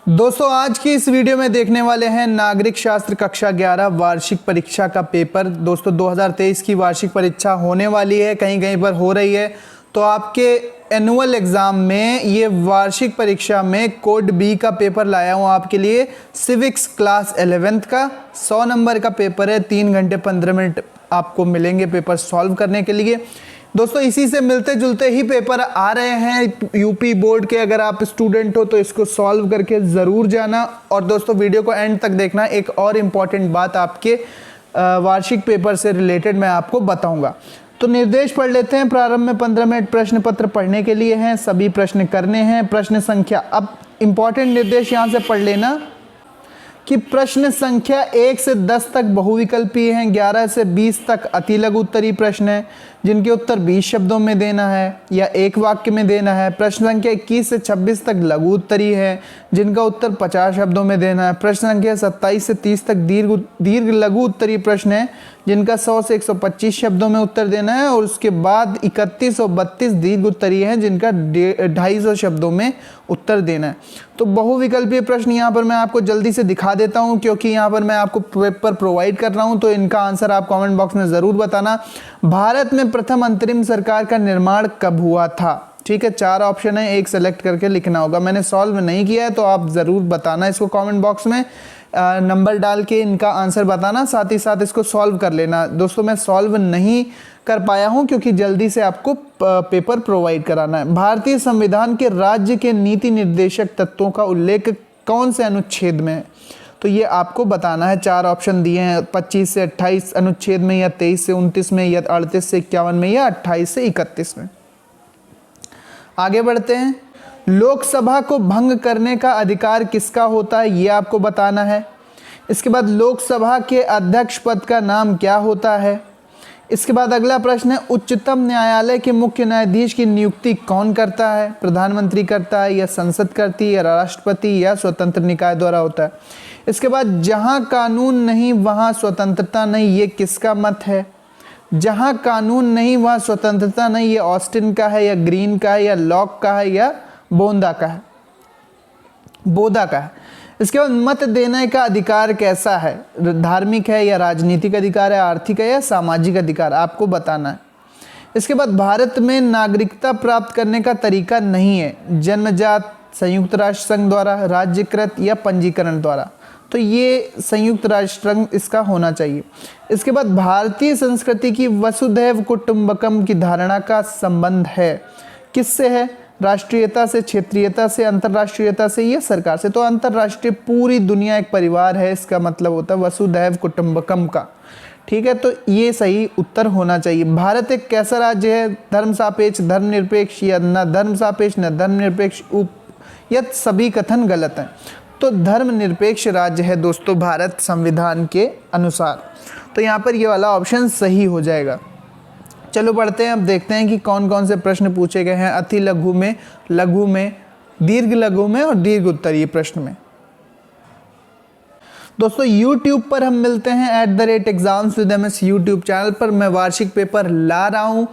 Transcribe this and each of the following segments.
दोस्तों आज की इस वीडियो में देखने वाले हैं नागरिक शास्त्र कक्षा 11 वार्षिक परीक्षा का पेपर। दोस्तों 2023 की वार्षिक परीक्षा होने वाली है, कहीं कहीं पर हो रही है। तो आपके एनुअल एग्ज़ाम में ये वार्षिक परीक्षा में कोड बी का पेपर लाया हूँ आपके लिए। सिविक्स क्लास 11th का 100 नंबर का पेपर है। 3 घंटे 15 मिनट आपको मिलेंगे पेपर सॉल्व करने के लिए। दोस्तों इसी से मिलते जुलते ही पेपर आ रहे हैं यूपी बोर्ड के। अगर आप स्टूडेंट हो तो इसको सॉल्व करके ज़रूर जाना। और दोस्तों वीडियो को एंड तक देखना। एक और इम्पॉर्टेंट बात आपके वार्षिक पेपर से रिलेटेड मैं आपको बताऊंगा। तो निर्देश पढ़ लेते हैं। प्रारंभ में 15 मिनट प्रश्न पत्र पढ़ने के लिए हैं, सभी प्रश्न करने हैं। प्रश्न संख्या, अब इम्पॉर्टेंट निर्देश यहाँ से पढ़ लेना कि प्रश्न संख्या 1 से 10 तक बहुविकल्पीय हैं, 11 से 20 तक अति लघु उत्तरीय प्रश्न है जिनके उत्तर 20 शब्दों में देना है या एक वाक्य में देना है। प्रश्न संख्या 21 से 26 तक लघु उत्तरीय है जिनका उत्तर 50 शब्दों में देना है। प्रश्न संख्या 27 से 30 तक दीर्घ लघु उत्तरीय प्रश्न है जिनका 100 से 125 शब्दों में उत्तर देना है। और उसके बाद 31 और 32 दीर्घ उत्तरीय हैं जिनका 250 शब्दों में उत्तर देना है। तो बहुविकल्पीय प्रश्न यहाँ पर मैं आपको जल्दी से दिखा देता हूँ क्योंकि यहाँ पर मैं आपको पेपर प्रोवाइड कर रहा हूँ। तो इनका आंसर आप कमेंट बॉक्स में ज़रूर बताना। भारत में प्रथम अंतरिम सरकार का निर्माण कब हुआ था? ठीक है, 4 ऑप्शन है, एक सेलेक्ट करके लिखना होगा। मैंने सॉल्व नहीं किया है तो आप ज़रूर बताना इसको कमेंट बॉक्स में, नंबर डाल के इनका आंसर बताना, साथ ही साथ इसको सॉल्व कर लेना। दोस्तों मैं सॉल्व नहीं कर पाया हूं क्योंकि जल्दी से आपको पेपर प्रोवाइड कराना है। भारतीय संविधान के राज्य के नीति निर्देशक तत्वों का उल्लेख कौन से अनुच्छेद में है? तो ये आपको बताना है। 4 ऑप्शन दिए हैं, 25 से 28 अनुच्छेद में, या 23 से 29 में, या 38 से 51 में, या 28 से 31 में। आगे बढ़ते हैं। लोकसभा को भंग करने का अधिकार किसका होता है? ये आपको बताना है। इसके बाद लोकसभा के अध्यक्ष पद का नाम क्या होता है? इसके बाद अगला प्रश्न है, उच्चतम न्यायालय के मुख्य न्यायाधीश की नियुक्ति कौन करता है? प्रधानमंत्री करता है, या संसद करती है, या राष्ट्रपति, या स्वतंत्र निकाय द्वारा होता है? इसके बाद जहां कानून नहीं वहां स्वतंत्रता नहीं, ये किसका मत है? जहां कानून नहीं वहां स्वतंत्रता नहीं, ये ऑस्टिन का है, या ग्रीन का है, या लॉक का है, या बोंदा का है? बोधा का है। इसके बाद मत देने का अधिकार कैसा है? धार्मिक है, या राजनीतिक अधिकार है, आर्थिक है, या सामाजिक अधिकार? आपको बताना है। इसके बाद भारत में नागरिकता प्राप्त करने का तरीका नहीं है, जन्मजात, संयुक्त राष्ट्र संघ द्वारा, राज्यकृत, या पंजीकरण द्वारा? तो ये संयुक्त राष्ट्र संघ इसका होना चाहिए। इसके बाद भारतीय संस्कृति की वसुधैव कुटुंबकम की धारणा का संबंध है किससे है? राष्ट्रीयता से, क्षेत्रीयता से, अंतर्राष्ट्रीयता से, या सरकार से? तो अंतर्राष्ट्रीय, पूरी दुनिया एक परिवार है, इसका मतलब होता है वसुधैव कुटुंबकम का। ठीक है, तो ये सही उत्तर होना चाहिए। भारत एक कैसा राज्य है? धर्म सापेक्ष, धर्मनिरपेक्ष, या न धर्म सापेक्ष न धर्मनिरपेक्ष, या सभी कथन गलत हैं? तो धर्मनिरपेक्ष राज्य है दोस्तों भारत संविधान के अनुसार। तो यहाँ पर ये वाला ऑप्शन सही हो जाएगा। चलो बढ़ते हैं, अब देखते हैं कि कौन कौन से प्रश्न पूछे गए हैं अति लघु में, लघु में, दीर्घ लघु में और दीर्घ उत्तरीय प्रश्न में। दोस्तों YouTube पर हम मिलते हैं @exams_with-ms यूट्यूब चैनल पर। मैं वार्षिक पेपर ला रहा हूँ।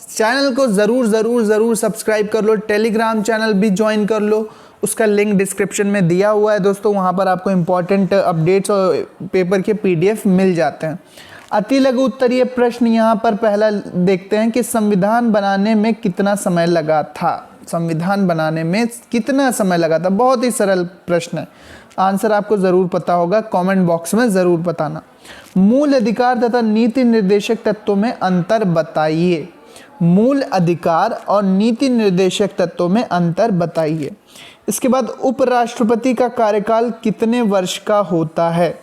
चैनल को ज़रूर सब्सक्राइब कर लो। टेलीग्राम चैनल भी ज्वाइन कर लो, उसका लिंक डिस्क्रिप्शन में दिया हुआ है दोस्तों। वहाँ पर आपको इम्पॉर्टेंट अपडेट्स और पेपर के PDF मिल जाते हैं। अति लघु उत्तरीय प्रश्न यहाँ पर पहला देखते हैं कि संविधान बनाने में कितना समय लगा था? संविधान बनाने में कितना समय लगा था? बहुत ही सरल प्रश्न है, आंसर आपको ज़रूर पता होगा, कमेंट बॉक्स में ज़रूर बताना। मूल अधिकार तथा नीति निर्देशक तत्वों में अंतर बताइए। मूल अधिकार और नीति निर्देशक तत्वों में अंतर बताइए। इसके बाद उपराष्ट्रपति का कार्यकाल कितने वर्ष का होता है?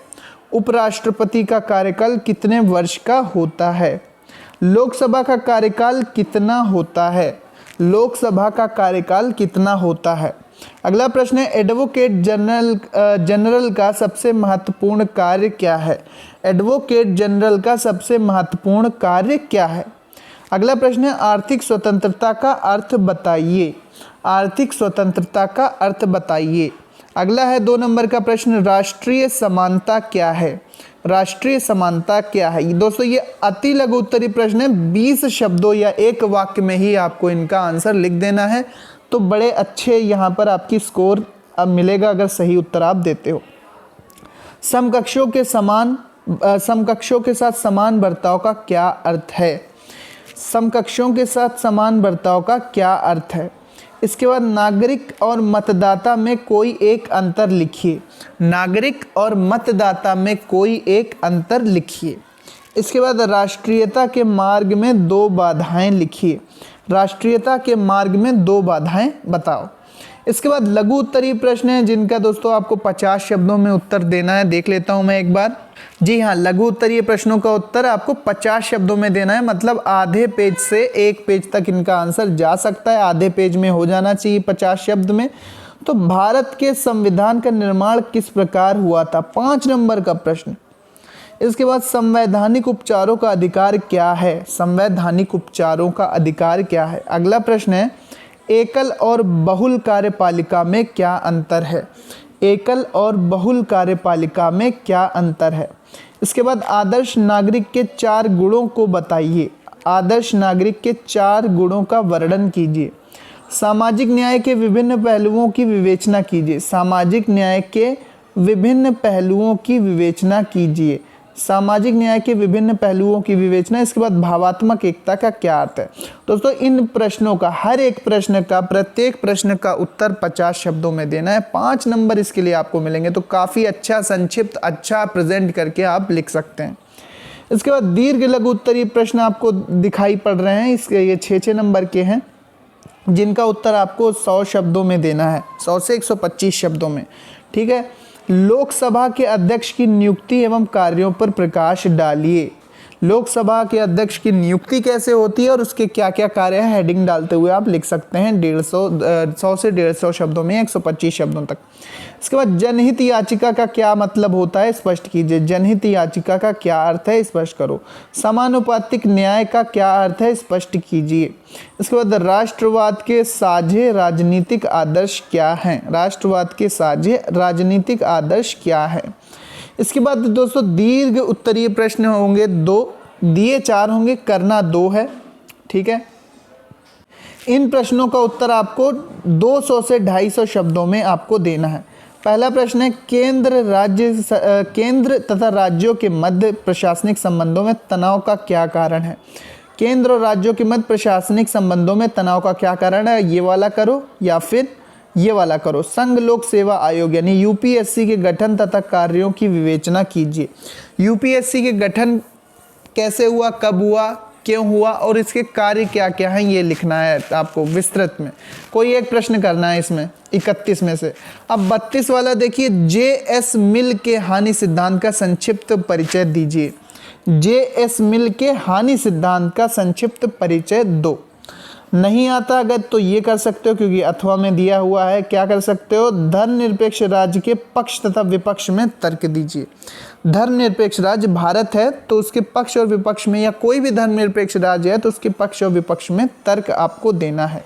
उपराष्ट्रपति का कार्यकाल कितने वर्ष का होता है? लोकसभा का कार्यकाल कितना होता है? लोकसभा का कार्यकाल कितना होता है? अगला प्रश्न है, एडवोकेट जनरल का सबसे महत्वपूर्ण कार्य क्या है? एडवोकेट जनरल का सबसे महत्वपूर्ण कार्य क्या है? अगला प्रश्न है, आर्थिक स्वतंत्रता का अर्थ बताइए। आर्थिक स्वतंत्रता का अर्थ बताइए। अगला है 2 नंबर का प्रश्न, राष्ट्रीय समानता क्या है? राष्ट्रीय समानता क्या है? दोस्तों ये अति लघु उत्तरीय प्रश्न है, 20 शब्दों या एक वाक्य में ही आपको इनका आंसर लिख देना है। तो बड़े अच्छे यहाँ पर आपकी स्कोर अब मिलेगा अगर सही उत्तर आप देते हो। समकक्षों के साथ समान बर्ताव का क्या अर्थ है? समकक्षों के साथ समान बर्ताव का क्या अर्थ है? इसके बाद नागरिक और मतदाता में कोई एक अंतर लिखिए। नागरिक और मतदाता में कोई एक अंतर लिखिए। इसके बाद राष्ट्रीयता के मार्ग में 2 बाधाएं लिखिए। राष्ट्रीयता के मार्ग में 2 बाधाएं बताओ। इसके बाद लघु उत्तरीय प्रश्न है जिनका दोस्तों आपको 50 शब्दों में उत्तर देना है। देख लेता हूं मैं एक बार। जी हाँ, लघु उत्तरीय प्रश्नों का उत्तर आपको 50 शब्दों में देना है, मतलब आधे पेज से 1 पेज तक इनका आंसर जा सकता है। आधे पेज में हो जाना चाहिए 50 शब्द में। तो भारत के संविधान का निर्माण किस प्रकार हुआ था? 5 नंबर का प्रश्न। इसके बाद संवैधानिक उपचारों का अधिकार क्या है? संवैधानिक उपचारों का अधिकार क्या है? अगला प्रश्न है एकल और बहुल कार्यपालिका में क्या अंतर है? एकल और बहुल कार्यपालिका में क्या अंतर है? इसके बाद आदर्श नागरिक के 4 गुणों को बताइए। आदर्श नागरिक के 4 गुणों का वर्णन कीजिए। सामाजिक न्याय के विभिन्न पहलुओं की विवेचना कीजिए। सामाजिक न्याय के विभिन्न पहलुओं की विवेचना कीजिए। सामाजिक न्याय के विभिन्न पहलुओं की विवेचना। इसके बाद भावात्मक एकता का क्या अर्थ है? दोस्तों इन प्रश्नों का हर एक प्रश्न का प्रत्येक प्रश्न का उत्तर 50 शब्दों में देना है। 5 नंबर इसके लिए आपको मिलेंगे। तो काफ़ी अच्छा संक्षिप्त अच्छा प्रेजेंट करके आप लिख सकते हैं। इसके बाद दीर्घ लघु उत्तरीय प्रश्न आपको दिखाई पड़ रहे हैं। इसके ये 6 नंबर के हैं जिनका उत्तर आपको 100 शब्दों में देना है। 100 से 125 शब्दों में। ठीक है। लोकसभा के अध्यक्ष की नियुक्ति एवं कार्यों पर प्रकाश डालिए। लोकसभा के अध्यक्ष की नियुक्ति कैसे होती है और उसके क्या क्या कार्य हैं, हेडिंग डालते हुए आप लिख सकते हैं 100 से 150 शब्दों में 125 शब्दों तक। इसके बाद जनहित याचिका का क्या मतलब होता है, स्पष्ट कीजिए। जनहित याचिका का क्या अर्थ है, स्पष्ट करो। समानुपातिक न्याय का क्या अर्थ है, स्पष्ट कीजिए। इसके बाद राष्ट्रवाद के साझे राजनीतिक आदर्श क्या हैं? राष्ट्रवाद के साझे राजनीतिक आदर्श क्या है? इसके बाद दोस्तों दीर्घ उत्तरीय प्रश्न होंगे 2, दिए 4 होंगे, करना 2 है। ठीक है। इन प्रश्नों का उत्तर आपको 200 से 250 शब्दों में आपको देना है। पहला प्रश्न है केंद्र तथा राज्यों के मध्य प्रशासनिक संबंधों में तनाव का क्या कारण है? केंद्र और राज्यों के मध्य प्रशासनिक संबंधों में तनाव का क्या कारण है? ये वाला करो या फिर ये वाला करो। संघ लोक सेवा आयोग यानी यूपीएससी के गठन तथा कार्यों की विवेचना कीजिए। यूपीएससी के गठन कैसे हुआ, कब हुआ, क्यों हुआ और इसके कार्य क्या क्या हैं, ये लिखना है आपको विस्तृत में। कोई एक प्रश्न करना है इसमें 31 में से। अब 32 वाला देखिए, जे.एस. मिल के हानि सिद्धांत का संक्षिप्त परिचय दीजिए। जे.एस. मिल के हानि सिद्धांत का संक्षिप्त परिचय दो। नहीं आता अगर तो ये कर सकते हो क्योंकि अथवा में दिया हुआ है। क्या कर सकते हो? धर्मनिरपेक्ष राज्य के पक्ष तथा विपक्ष में तर्क दीजिए। धर्मनिरपेक्ष राज्य भारत है तो उसके पक्ष और विपक्ष में, या कोई भी धर्मनिरपेक्ष राज्य है तो उसके पक्ष और विपक्ष में तर्क आपको देना है।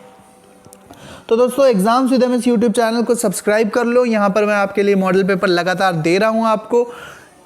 तो दोस्तों exams with MS YouTube channel को सब्सक्राइब कर लो। यहाँ पर मैं आपके लिए मॉडल पेपर लगातार दे रहा हूँ आपको।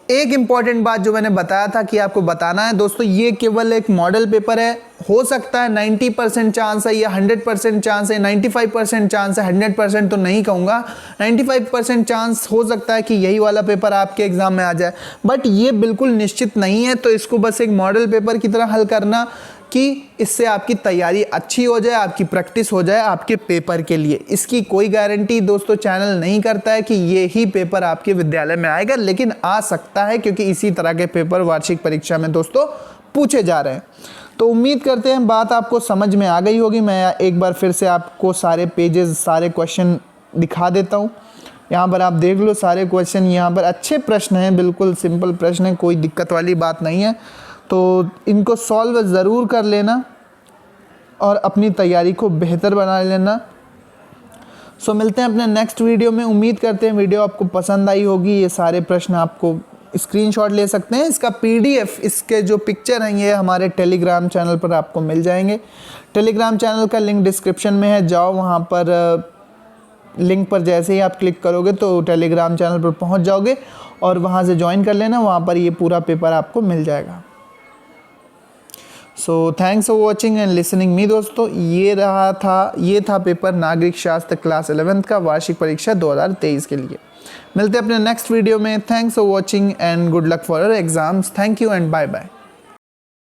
एक इम्पॉर्टेंट बात जो मैंने बताया था कि आपको बताना है दोस्तों, ये केवल एक मॉडल पेपर है। हो सकता है 90% चांस है या 100% चांस है, 95% चांस है, 100% तो नहीं कहूँगा, 95% चांस हो सकता है कि यही वाला पेपर आपके एग्जाम में आ जाए, बट ये बिल्कुल निश्चित नहीं है। तो इसको बस एक मॉडल पेपर की तरह हल करना कि इससे आपकी तैयारी अच्छी हो जाए, आपकी प्रैक्टिस हो जाए आपके पेपर के लिए। इसकी कोई गारंटी दोस्तों चैनल नहीं करता है कि ये ही पेपर आपके विद्यालय में आएगा, लेकिन आ सकता है क्योंकि इसी तरह के पेपर वार्षिक परीक्षा में दोस्तों पूछे जा रहे हैं। तो उम्मीद करते हैं बात आपको समझ में आ गई होगी। मैं एक बार फिर से आपको सारे पेजेस, सारे क्वेश्चन दिखा देता हूँ। यहाँ पर आप देख लो सारे क्वेश्चन, यहाँ पर अच्छे प्रश्न हैं, बिल्कुल सिंपल प्रश्न है, कोई दिक्कत वाली बात नहीं है। तो इनको सॉल्व ज़रूर कर लेना और अपनी तैयारी को बेहतर बना लेना। सो मिलते हैं अपने नेक्स्ट वीडियो में। उम्मीद करते हैं वीडियो आपको पसंद आई होगी। ये सारे प्रश्न आपको स्क्रीनशॉट ले सकते हैं। इसका PDF, इसके जो पिक्चर हैं ये हमारे टेलीग्राम चैनल पर आपको मिल जाएंगे। टेलीग्राम चैनल का लिंक डिस्क्रिप्शन में है, जाओ वहाँ पर, लिंक पर जैसे ही आप क्लिक करोगे तो टेलीग्राम चैनल पर पहुँच जाओगे और वहाँ से ज्वाइन कर लेना। वहाँ पर ये पूरा पेपर आपको मिल जाएगा। So thanks for watching and listening me दोस्तों। ये था पेपर नागरिक शास्त्र क्लास 11th का वार्षिक परीक्षा 2023 के लिए। मिलते हैं अपने नेक्स्ट वीडियो में। Thanks for watching and good luck for your exams. Thank you and bye bye.